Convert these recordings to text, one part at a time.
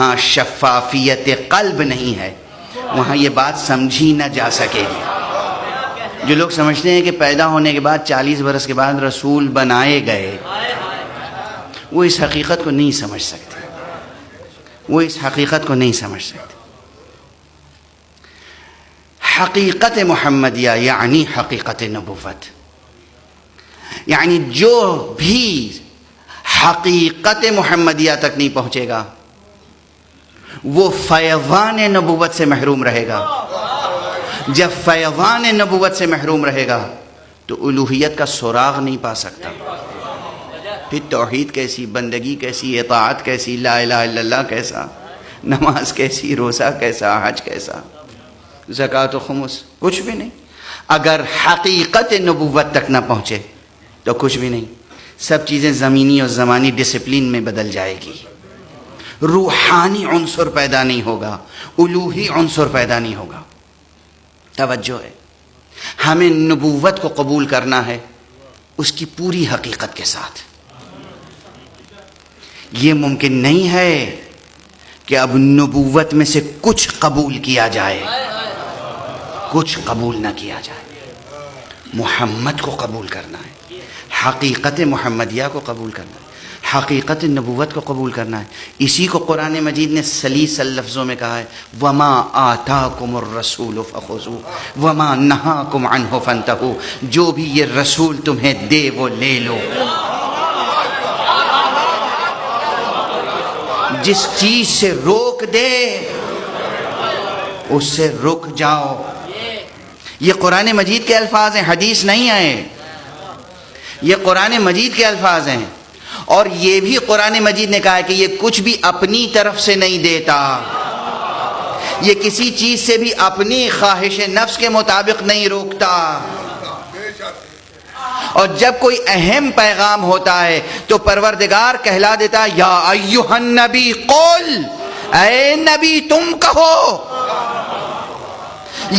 ہاں شفافیت قلب نہیں ہے، وہاں یہ بات سمجھی نہ جا سکے گی۔ جو لوگ سمجھتے ہیں کہ پیدا ہونے کے بعد 40 برس کے بعد رسول بنائے گئے، وہ اس حقیقت کو نہیں سمجھ سکتے، وہ اس حقیقت کو نہیں سمجھ سکتے۔ حقیقت محمدیہ یعنی حقیقت نبوت، یعنی جو بھی حقیقت محمدیہ تک نہیں پہنچے گا وہ فیضان نبوت سے محروم رہے گا۔ جب فیضان نبوت سے محروم رہے گا تو الوہیت کا سراغ نہیں پا سکتا، پھر توحید کیسی، بندگی کیسی، اطاعت کیسی، لا الہ الا اللہ کیسا، نماز کیسی، روزہ کیسا، حج کیسا، زکوٰۃ و خمس، کچھ بھی نہیں۔ اگر حقیقت نبوت تک نہ پہنچے تو کچھ بھی نہیں، سب چیزیں زمینی اور زمانی ڈسپلن میں بدل جائے گی، روحانی عنصر پیدا نہیں ہوگا، الوہی عنصر پیدا نہیں ہوگا۔ توجہ ہے، ہمیں نبوت کو قبول کرنا ہے اس کی پوری حقیقت کے ساتھ۔ یہ ممکن نہیں ہے کہ اب نبوت میں سے کچھ قبول کیا جائے، کچھ قبول نہ کیا جائے۔ محمد کو قبول کرنا ہے، حقیقت محمدیہ کو قبول کرنا ہے، حقیقت نبوت کو قبول کرنا ہے۔ اسی کو قرآن مجید نے سلیسل لفظوں میں کہا ہے، وَمَا آتَاكُمُ الرَّسُولُ فَخُذُوهُ وَمَا نَهَاكُمْ عَنْهُ فَانْتَهُوا، جو بھی یہ رسول تمہیں دے وہ لے لو، جس چیز سے روک دے اس سے رک جاؤ۔ یہ قرآن مجید کے الفاظ ہیں، حدیث نہیں ہیں، یہ قرآن مجید کے الفاظ ہیں۔ اور یہ بھی قرآن مجید نے کہا ہے کہ یہ کچھ بھی اپنی طرف سے نہیں دیتا، یہ کسی چیز سے بھی اپنی خواہش نفس کے مطابق نہیں روکتا۔ اور جب کوئی اہم پیغام ہوتا ہے تو پروردگار کہلا دیتا یا ایھا النبی قل، اے نبی تم کہو،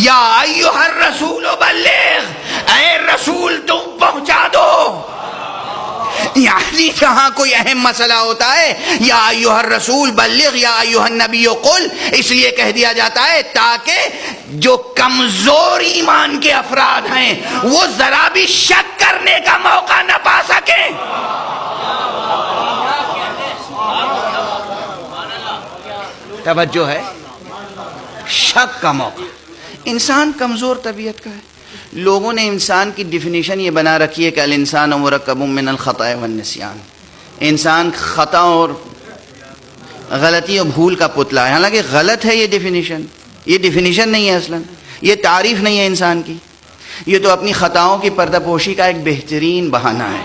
یا ایھا الرسول بلغ، اے رسول تم پہنچا دو۔ یعنی جہاں کوئی اہم مسئلہ ہوتا ہے یا ایھا الرسول بلغ یا ایھا النبی قل اس لیے کہہ دیا جاتا ہے تاکہ جو کمزور ایمان کے افراد ہیں وہ ذرا بھی شک کرنے کا موقع نہ پا سکیں۔ توجہ ہے، شک کا موقع۔ انسان کمزور طبیعت کا ہے۔ لوگوں نے انسان کی ڈیفینیشن یہ بنا رکھی ہے کہ الانسان مرکب من الخطأ والنسیان، انسان خطا اور غلطی اور بھول کا پتلا ہے۔ حالانکہ غلط ہے یہ ڈیفینیشن، یہ ڈیفینیشن نہیں ہے، اصلاً یہ تعریف نہیں ہے انسان کی، یہ تو اپنی خطاؤں کی پردہ پوشی کا ایک بہترین بہانہ ہے۔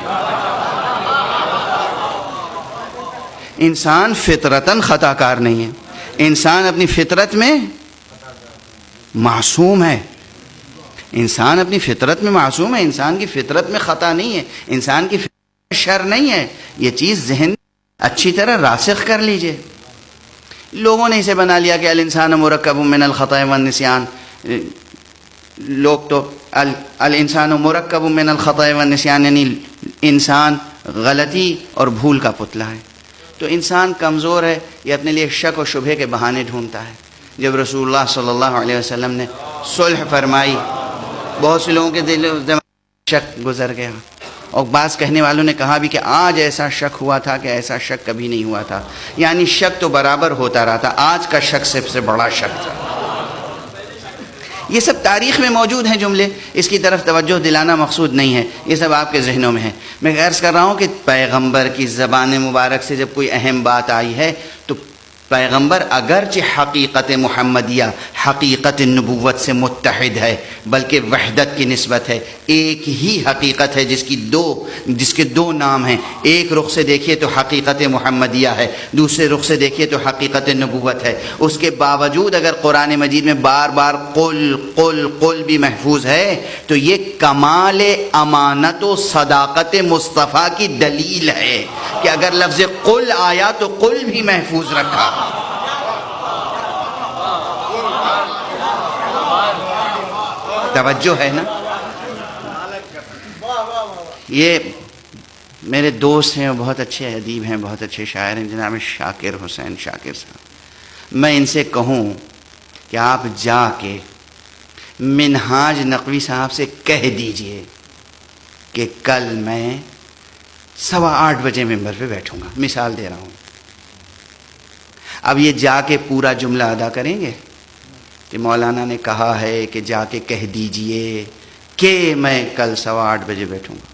انسان فطرتاً خطا کار نہیں ہے، انسان اپنی فطرت میں معصوم ہے، انسان اپنی فطرت میں معصوم ہے، انسان کی فطرت میں خطا نہیں ہے، انسان کی فطرت میں شر نہیں ہے۔ یہ چیز ذہن اچھی طرح راسخ کر لیجئے۔ لوگوں نے اسے بنا لیا کہ الانسان مرکب من الخطأ والنسیان، لوگ تو الانسان مرکب من الخطأ والنسیان یعنی انسان غلطی اور بھول کا پتلا ہے۔ تو انسان کمزور ہے، یہ اپنے لیے شک و شبہے کے بہانے ڈھونڈتا ہے۔ جب رسول اللہ صلی اللہ علیہ وسلم نے صلح فرمائی، بہت سے لوگوں کے دلوں میں شک گزر گیا، اور بعض کہنے والوں نے کہا بھی کہ آج ایسا شک ہوا تھا کہ ایسا شک کبھی نہیں ہوا تھا، یعنی شک تو برابر ہوتا رہا تھا، آج کا شک سب سے بڑا شک تھا۔ یہ سب تاریخ میں موجود ہیں جملے، اس کی طرف توجہ دلانا مقصود نہیں ہے، یہ سب آپ کے ذہنوں میں ہے۔ میں عرض کر رہا ہوں کہ پیغمبر کی زبان مبارک سے جب کوئی اہم بات آئی ہے تو پیغمبر اگرچہ حقیقت محمدیہ حقیقت نبوت سے متحد ہے، بلکہ وحدت کی نسبت ہے، ایک ہی حقیقت ہے جس کے دو نام ہیں، ایک رخ سے دیکھیے تو حقیقت محمدیہ ہے، دوسرے رخ سے دیکھیے تو حقیقت نبوت ہے۔ اس کے باوجود اگر قرآن مجید میں بار بار قل قل قل بھی محفوظ ہے تو یہ کمال امانت و صداقت مصطفیٰ کی دلیل ہے کہ اگر لفظ قل آیا تو قل بھی محفوظ رکھا۔ توجہ ہے نا؟ یہ میرے دوست ہیں، بہت اچھے ادیب ہیں، بہت اچھے شاعر ہیں، جناب شاکر حسین شاکر صاحب، میں ان سے کہوں کہ آپ جا کے منہاج نقوی صاحب سے کہہ دیجئے کہ کل میں 8:15 بجے ممبر پہ بیٹھوں گا، مثال دے رہا ہوں. اب یہ جا کے پورا جملہ ادا کریں گے کہ مولانا نے کہا ہے کہ جا کے کہہ دیجئے کہ میں کل 8:15 بجے بیٹھوں گا.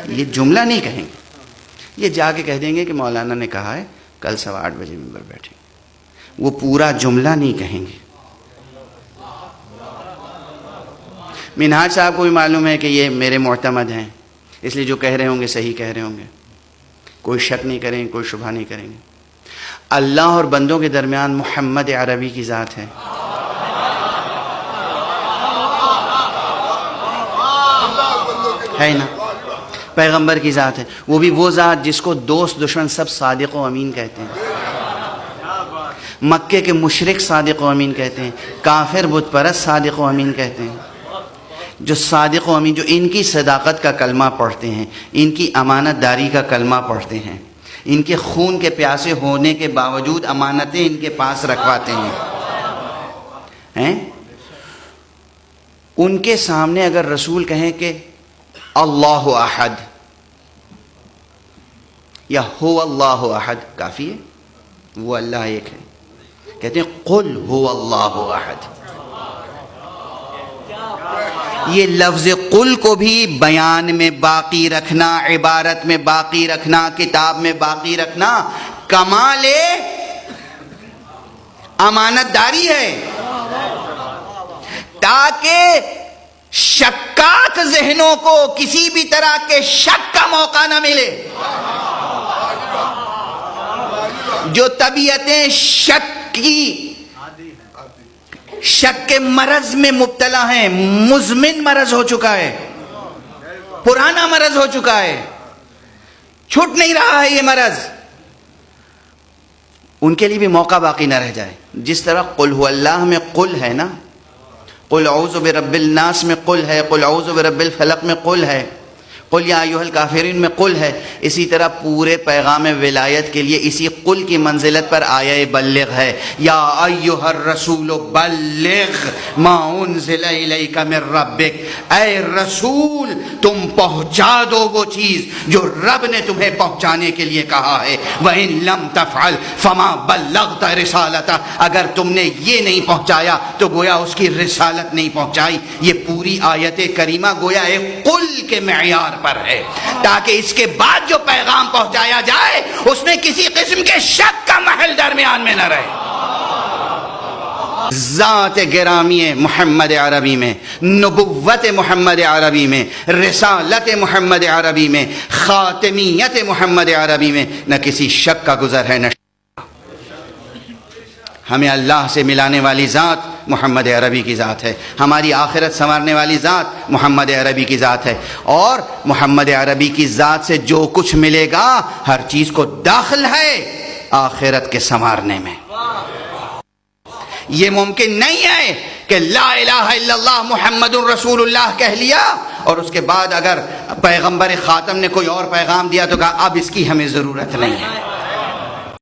یہ جملہ نہیں کہیں گے، یہ جا کے کہہ دیں گے کہ مولانا نے کہا ہے کل 8:15 بجے ممبر بیٹھیں گے. وہ پورا جملہ نہیں کہیں گے. منہاج صاحب کو بھی معلوم ہے کہ یہ میرے معتمد ہیں، اس لیے جو کہہ رہے ہوں گے صحیح کہہ رہے ہوں گے، کوئی شک نہیں کریں گے، کوئی شبہ نہیں کریں گے. اللہ اور بندوں کے درمیان محمد عربی کی ذات ہے. ہے نا؟ پیغمبر کی ذات ہے. وہ بھی وہ ذات جس کو دوست دشمن سب صادق و امین کہتے ہیں. مکے کے مشرک صادق و امین کہتے ہیں، کافر بت پرست صادق و امین کہتے ہیں. جو صادق و امین، جو ان کی صداقت کا کلمہ پڑھتے ہیں، ان کی امانت داری کا کلمہ پڑھتے ہیں، ان کے خون کے پیاسے ہونے کے باوجود امانتیں ان کے پاس رکھواتے ہیں، ان کے سامنے اگر رسول کہیں کہ اللہ احد یا هو اللہ احد، کافی ہے، وہ اللہ ایک ہے. کہتے ہیں قل هو اللہ احد. یہ لفظ قل کو بھی بیان میں باقی رکھنا، عبارت میں باقی رکھنا، کتاب میں باقی رکھنا کمال امانت داری ہے، تاکہ شکاک ذہنوں کو کسی بھی طرح کے شک کا موقع نہ ملے. جو طبیعتیں شک کے مرض میں مبتلا ہیں، مزمن مرض ہو چکا ہے، پرانا مرض ہو چکا ہے، چھوٹ نہیں رہا ہے یہ مرض، ان کے لیے بھی موقع باقی نہ رہ جائے. جس طرح قل هو اللہ میں قل ہے نا، قل اعوذ برب الناس میں قل ہے، قل اعوذ برب الفلق میں قل ہے، قل یا ایھا الکافرین میں قل ہے. اسی طرح پورے پیغام ولایت کے لیے اسی قل کی منزلت پر آیہ بلغ ہے. یا ایھا الرسول بلغ ما انزل الیک من ربک، اے رسول تم پہنچا دو وہ چیز جو رب نے تمہیں پہنچانے کے لیے کہا ہے. وَإِن لَمْ تَفْعَلْ فَمَا بَلَّغْتَ رِسَالَتَهُ، اگر تم نے یہ نہیں پہنچایا تو گویا اس کی رسالت نہیں پہنچائی. یہ پوری آیت کریمہ گویا ایک قل کے معیار پر ہے، تاکہ اس کے بعد جو پیغام پہنچایا جائے اس میں کسی قسم کے شک کا محل درمیان میں نہ رہے. ذات گرامی محمد عربی میں، نبوت محمد عربی میں، رسالت محمد عربی میں، خاتمیت محمد عربی میں نہ کسی شک کا گزر ہے، نہ ہمیں اللہ سے ملانے والی ذات محمد عربی کی ذات ہے. ہماری آخرت سنوارنے والی ذات محمد عربی کی ذات ہے. اور محمد عربی کی ذات سے جو کچھ ملے گا ہر چیز کو داخل ہے آخرت کے سنوارنے میں. یہ ممکن نہیں ہے کہ لا الہ الا اللہ محمد الرسول اللہ کہہ لیا اور اس کے بعد اگر پیغمبر خاتم نے کوئی اور پیغام دیا تو کہا اب اس کی ہمیں ضرورت نہیں ہے.